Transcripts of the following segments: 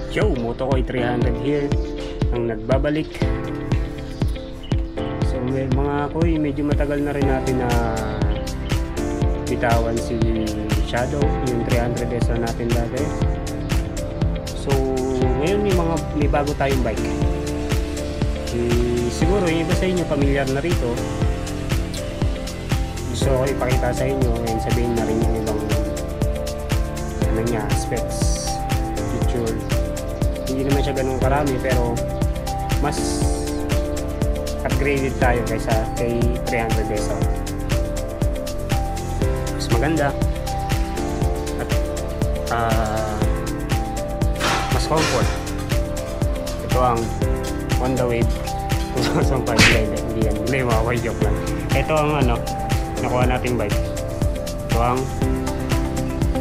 Yo, Motokoy 300 here ang nagbabalik. So mga koy, medyo matagal na rin natin na bitawan si Shadow, yung 300S na natin dati. So ngayon may bago tayong bike. Siguro yung iba sa inyo familiar na rito. Gusto ko ipakita sa inyo and sabihin na rin yung ibang ano niya, specs, feature. Hindi naman siya ganun karami pero mas upgraded tayo kaysa kay 300S. Mas maganda at mas comfort. Ito ang Honda Wave 2005. Hindi mo ako, joke lang. Ito ang nakuha nating bike. Ito ang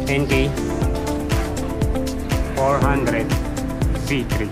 NK 400 V3.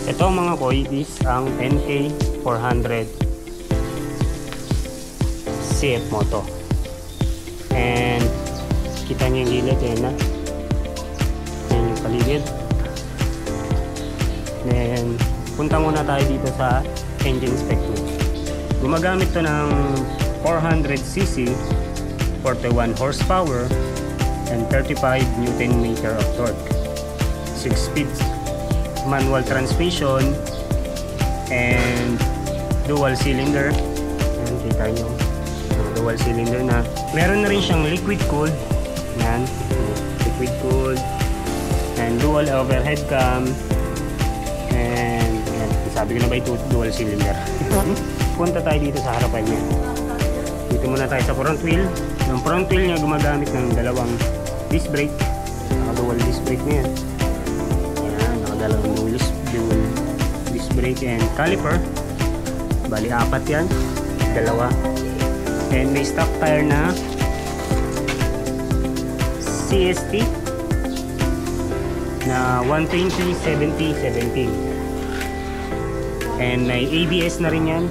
Ito mga koy is ang NK 400 CF Moto. And kita nyo yung gilid, yan na. Yan yung paligid. Then punta muna tayo dito sa engine spec niya. Gumagamit to ng 400cc, 41 horsepower, and 35 Nm of torque. 6 speeds manual transmission and dual cylinder. Ayan, kita nyo dual cylinder na. Meron na rin siyang liquid cooled. Ayan, liquid cooled and dual overhead cam. And ayan, sabi ko na ba ito dual cylinder. Punta tayo dito sa harapan niya. Dito muna tayo sa front wheel. Yung front wheel niya gumagamit ng dalawang disc brake. Dual disc brake na yan. Dalawang dual disc brake and caliper. Bali apat yan, dalawa. And may stock tire na CST na 120/70/17. And may ABS na rin yan.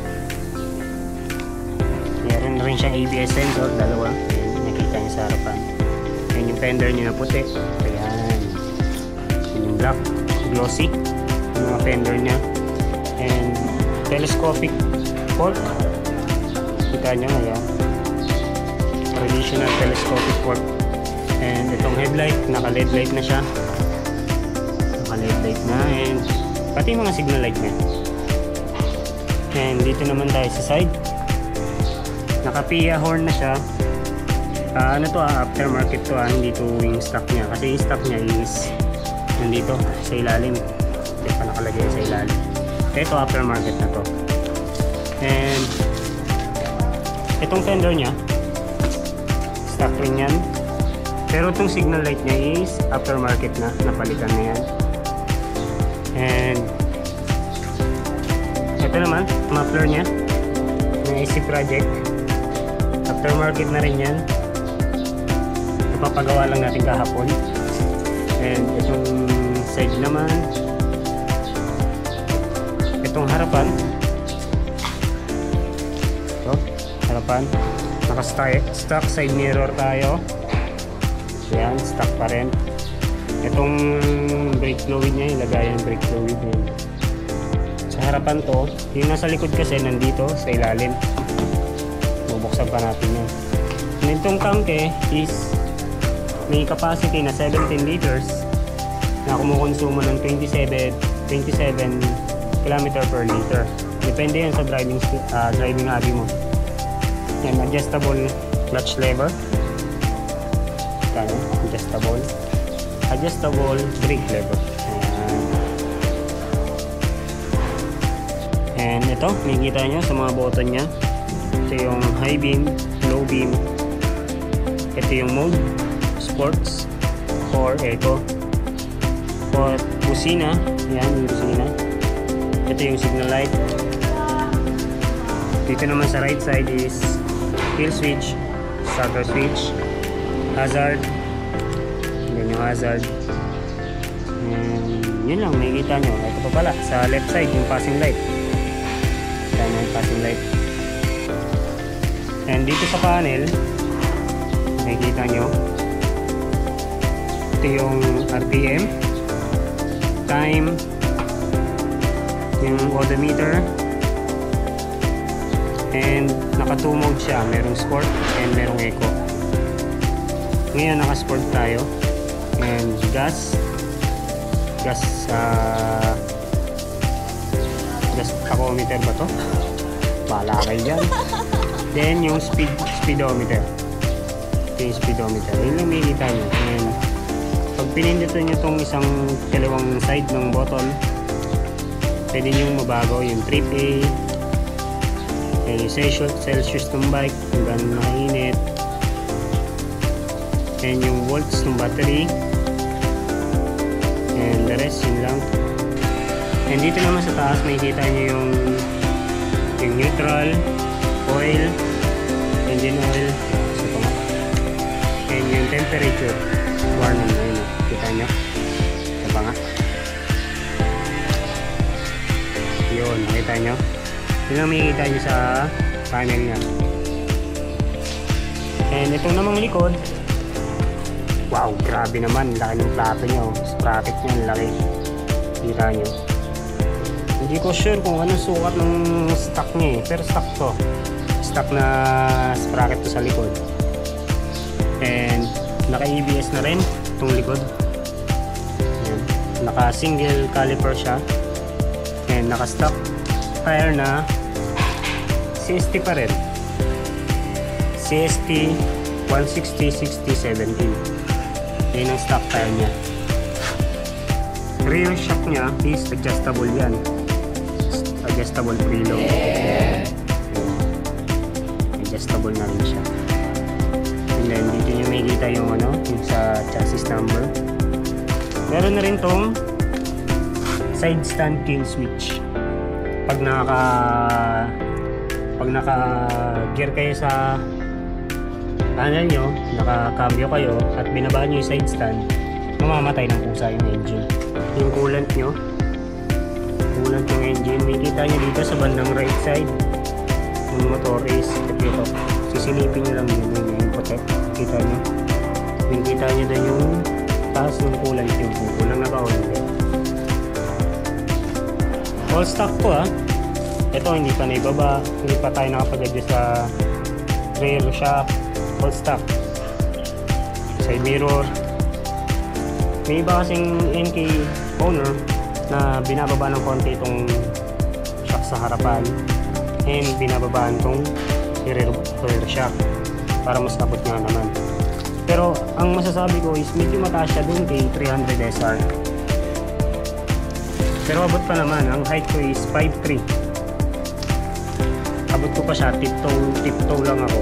Meron na rin siyang ABS sensor, dalawa. Ayan, nakita niyo sa harapan. And yung fender niya na puti. Ayan, yung black glossy yung mga fender niya. And telescopic fork, kita nyo ngayon, traditional telescopic fork. And itong headlight, naka LED light na siya, naka LED light na, and pati mga signal light niya. And dito naman tayo sa side, naka PIA horn na siya. Aftermarket to, hindi to yung stock niya, kasi yung stock niya is nandito sa ilalim. Hindi pa nakalagay sa ilalim. Ito aftermarket na to. And itong fender nya stock rin yan. Pero itong signal light nya is aftermarket na. Napalitan na yan. And ito naman muffler nya ng AC Project. Aftermarket na rin yan. Napapagawa lang natin kahapon. And itong side naman, itong harapan, ito, harapan, naka-stock side mirror tayo. Ayan, stock pa rin. Itong brake fluid nya, ilagay yung brake fluid nya. Sa harapan to, yung nasa likod kasi nandito sa ilalim. Bubuksan pa natin yan. And itong tanke is may capacity na 17 liters na kumukonsumo ng 27 km per liter. Depende yan sa driving hobby mo. Yan, adjustable clutch lever. Adjustable brake lever. Ayan. And ito, makikita nyo sa mga button nya. Ito yung high beam, low beam. Ito yung mode, sports or eco. For busina, yan yung busina. Ito yung signal light. Dito naman sa right side is kill switch, starter switch, hazard. Yan yung hazard. And yun lang, makikita nyo. Ito pa pala, sa left side yung passing light. Yan yung passing light. And dito sa panel, makikita nyo, ito yung RPM, time, yung odometer, and naka 2 mode siya. Merong sport and merong eco. Ngayon naka sport tayo. And gas tachometer ba to? Bahala kayo dyan. Then yung speedometer. Ito yung speedometer. Yun lang makikita nyo. And pag pinindito nyo itong dalawang side ng button, pwede nyo mabago yung trip A, yung Celsius ng bike, kung gano'n nakainit, and yung volts ng battery, and the rest, yun lang. And dito naman sa taas, makikita nyo yung neutral, oil, engine oil, and yung temperature warning na yun. Kita nyo? Ito pa nga. Yun, nakita nyo? Yun ang makikita nyo sa panel nya. And itong namang likod, wow, grabe naman, laki ng plato nyo. Sprocket nyo, laki. Tira nyo. Hindi ko sure kung anong sukat ng stock nyo eh, pero stock to. Stock na sprocket to sa likod. And naka ABS na rin itong likod. Ayan. Naka single caliper siya. And naka stock tire na CST pa rin. CST 160/60/17. Yan ang stock tire nya. Rear shock nya is adjustable yan. Adjustable preload. Adjustable na rin siya. And then dito nyo makikita yung yung sa chassis number. Meron na rin tong side stand kill switch. Pag naka gear kayo sa panel nyo, naka-cambio kayo at binabaan nyo yung side stand, mamamatay ng pusa yung engine. Yung coolant yung engine, makikita nyo dito sa bandang right side. Yung motor is dito, sisilipin nyo lang yun yung protect. Kita nyo, makikita nyo doon yung taas ng coolant, yung kulang na ba o hindi. All stock po ito hindi pa naibaba, hindi pa tayo nakapag-adjust sa rear shock. All stock. Side mirror. May iba kasing NK owner na binababa ng konti itong shock sa harapan and binababaan itong rear shock para mas abot nga naman. Pero ang masasabi ko is medyo mataas siya dun kay 300 SR. Pero abot pa naman, ang height ko is 5'3". Abot ko pa siya, tiptoe lang ako.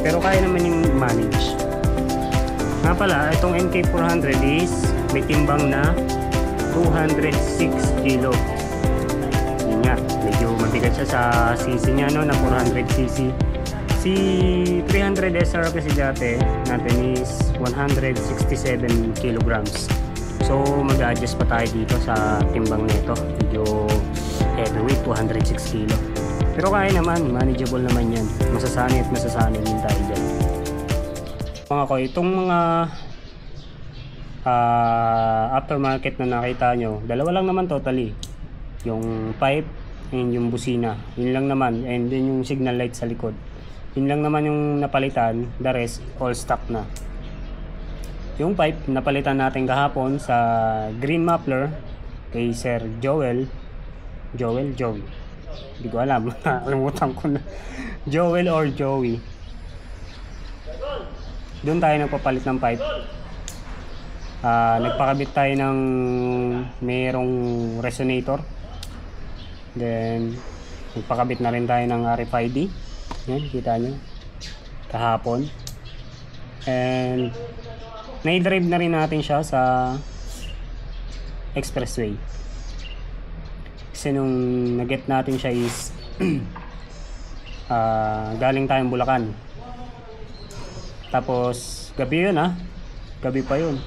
Pero kaya naman yung manage. Nga pala, itong NK400 is may timbang na 206 kilo. Yun nga, medyo mabigat siya sa cc niya na 400cc. Si 300 SR kasi dati natin is 167 kilograms. So mag-adjust pa tayo dito sa timbang nito. Medyo heavyweight, 206 kilo. Pero kaya naman, manageable naman yan. Masasanay at masasanay din tayo dyan. Mga ko, itong mga aftermarket na nakita nyo, dalawa lang naman totally. Yung pipe and yung busina. Yun lang naman. And then yung signal light sa likod. Yun lang naman yung napalitan. The rest, all stock na. Yung pipe, napalitan natin kahapon sa green muffler kay Sir Joey. Hindi ko alam. Nakalimutan ko na. Joel or Joey. Doon tayo nagpapalit ng pipe. Nagpakabit tayo ng mayroong resonator. Then, nagpakabit na rin tayo ng RFID. Yan, kita nyo. Kahapon. And na-drive na rin natin siya sa expressway. Kasi nung na-get natin siya is galing tayong Bulacan. Tapos gabi yun, gabi pa yun.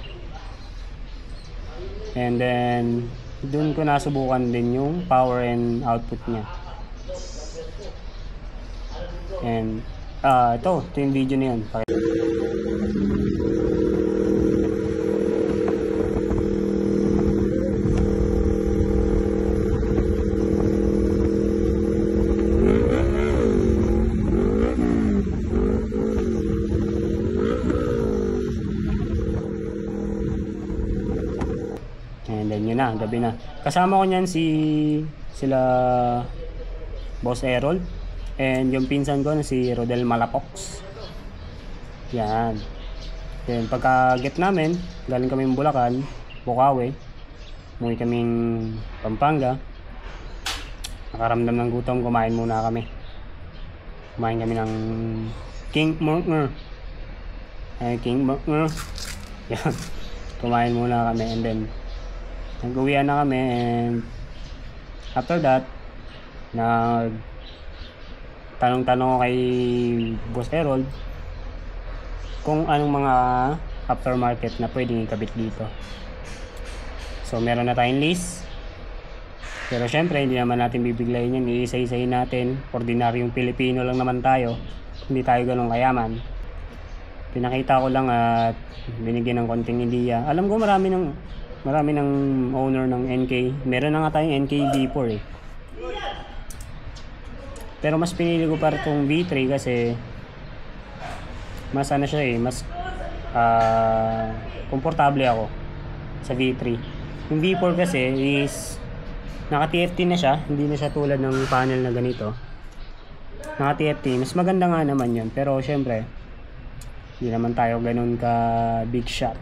And then dun ko nasubukan din yung power and output niya. And ito yung video na yun. And then yun na, gabi na. Kasama ko niyan sila Boss Errol and yung pinsan ko na si Rodel Malapox. Yan. Then pagka get namin, galing kami ng Bulacan, Bukawi, umuwi kaming Pampanga. Nakaramdam ng gutom, kumain muna kami. Kumain kami ng King Burger. King Burger. Yan. Kumain muna kami and then nag-uwian na kami, and after that tanong-tanong ko kay Boss Errol kung anong mga aftermarket na pwedeng ikabit dito. So meron na tayong list, pero syempre hindi naman natin bibiglayin yan, iisa-isahin natin. Ordinaryong Pilipino lang naman tayo, hindi tayo ganun kayaman. Pinakita ko lang at binigyan ng konting idea. Alam ko marami ng owner ng NK. Meron na nga tayong NK V4 eh. Pero mas pinili ko para itong V3 kasi mas ano siya eh, mas komportable ako sa V3. Yung V4 kasi is naka TFT na siya, hindi na siya tulad ng panel na ganito. Naka TFT, mas maganda nga naman yun, pero syempre hindi naman tayo ganun ka big shot.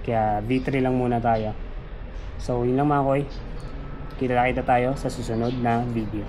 Kaya V3 lang muna tayo. So yun lang mga koy. Kita tayo sa susunod na video.